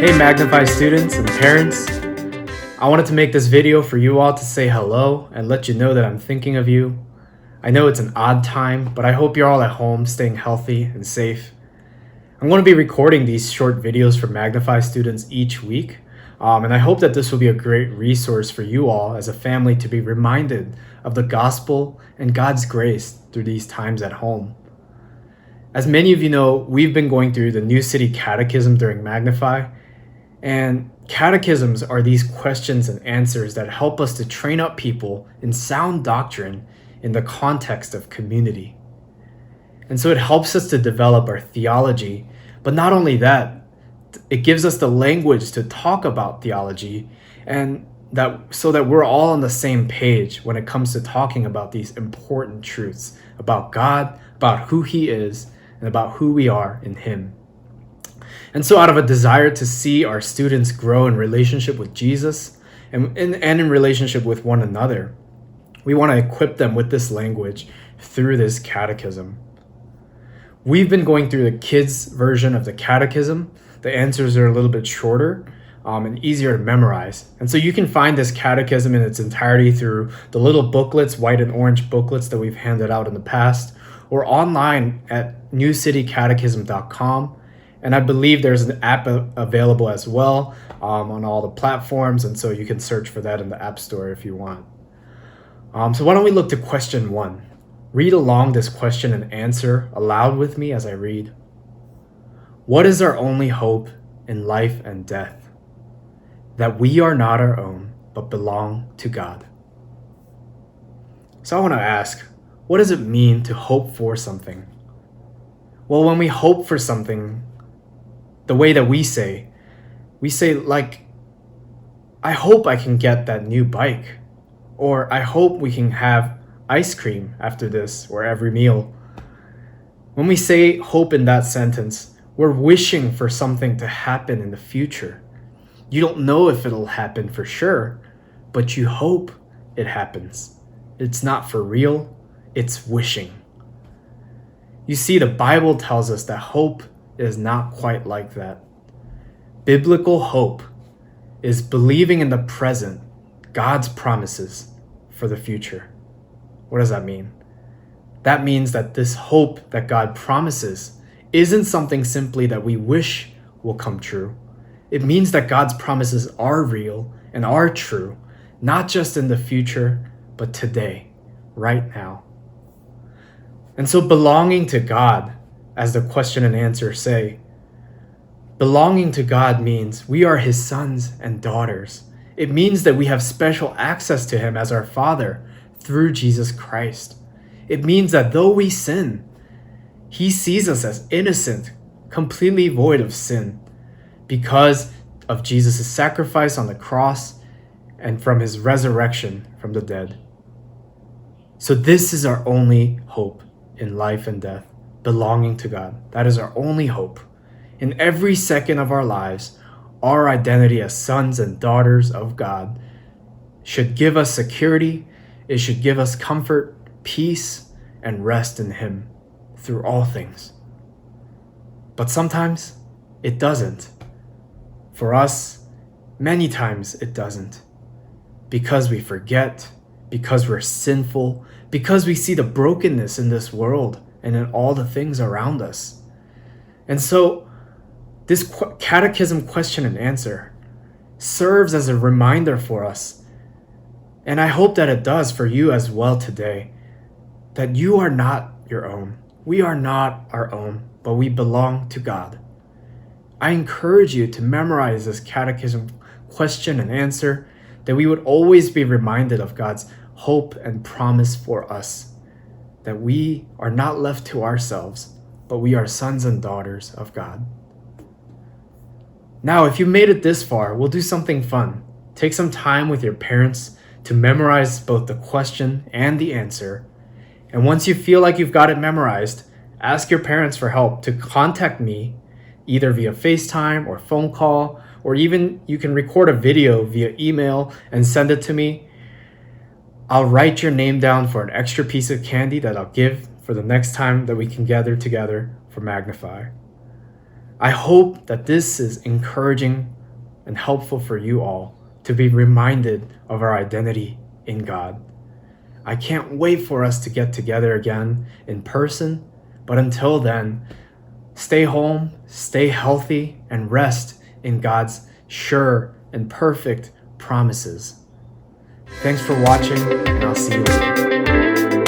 Hey Magnify students and parents, I wanted to make this video for you all to say hello and let you know that I'm thinking of you. I know it's an odd time, but I hope you're all at home staying healthy and safe. I'm going to be recording these short videos for Magnify students each week, and I hope that this will be a great resource for you all as a family to be reminded of the gospel and God's grace through these times at home. As many of you know, we've been going through the new City Catechism during Magnify, and catechisms are these questions and answers that help us to train up people in sound doctrine in the context of community. And so it helps us to develop our theology, but not only that, it gives us the language to talk about theology and so that we're all on the same page when it comes to talking about these important truths about God, about who He is, and about who we are in Him. And so out of a desire to see our students grow in relationship with Jesus and in relationship with one another, we want to equip them with this language through this catechism. We've been going through the kids' version of the catechism. The answers are a little bit shorter and easier to memorize. And so you can find this catechism in its entirety through the little booklets, white and orange booklets that we've handed out in the past, or online at newcitycatechism.com. And I believe there's an app available as well on all the platforms, and so you can search for that in the App Store if you want. So why don't we look to question 1. Read along this question and answer aloud with me as I read. What is our only hope in life and death? That we are not our own, but belong to God. So I want to ask, what does it mean to hope for something? Well, when we hope for something, the way that we say like, I hope I can get that new bike, or I hope we can have ice cream after this or every meal. When we say hope in that sentence, we're wishing for something to happen in the future. You don't know if it'll happen for sure, but you hope it happens. It's not for real, it's wishing. You see, the Bible tells us that hope is not quite like that. Biblical hope is believing in the present, God's promises for the future. What does that mean? That means that this hope that God promises isn't something simply that we wish will come true. It means that God's promises are real and are true, not just in the future, but today, right now. And so belonging to God, as the question and answer say, belonging to God means we are His sons and daughters. It means that we have special access to Him as our Father through Jesus Christ. It means that though we sin, He sees us as innocent, completely void of sin, because of Jesus' sacrifice on the cross and from His resurrection from the dead. So this is our only hope in life and death. Belonging to God. That is our only hope. In every second of our lives, our identity as sons and daughters of God should give us security. It should give us comfort, peace, and rest in Him through all things. But sometimes it doesn't. For us, many times it doesn't. Because we forget, because we're sinful, because we see the brokenness in this world and in all the things around us. And so this catechism question and answer serves as a reminder for us, and I hope that it does for you as well today, that you are not your own. We are not our own, but we belong to God. I encourage you to memorize this catechism question and answer, that we would always be reminded of God's hope and promise for us, that we are not left to ourselves, but we are sons and daughters of God. Now, if you made it this far, we'll do something fun. Take some time with your parents to memorize both the question and the answer. And once you feel like you've got it memorized, ask your parents for help to contact me, either via FaceTime or phone call, or even you can record a video via email and send it to me. I'll write your name down for an extra piece of candy that I'll give for the next time that we can gather together for Magnify. I hope that this is encouraging and helpful for you all to be reminded of our identity in God. I can't wait for us to get together again in person, but until then, stay home, stay healthy, and rest in God's sure and perfect promises. Thanks for watching, and I'll see you later.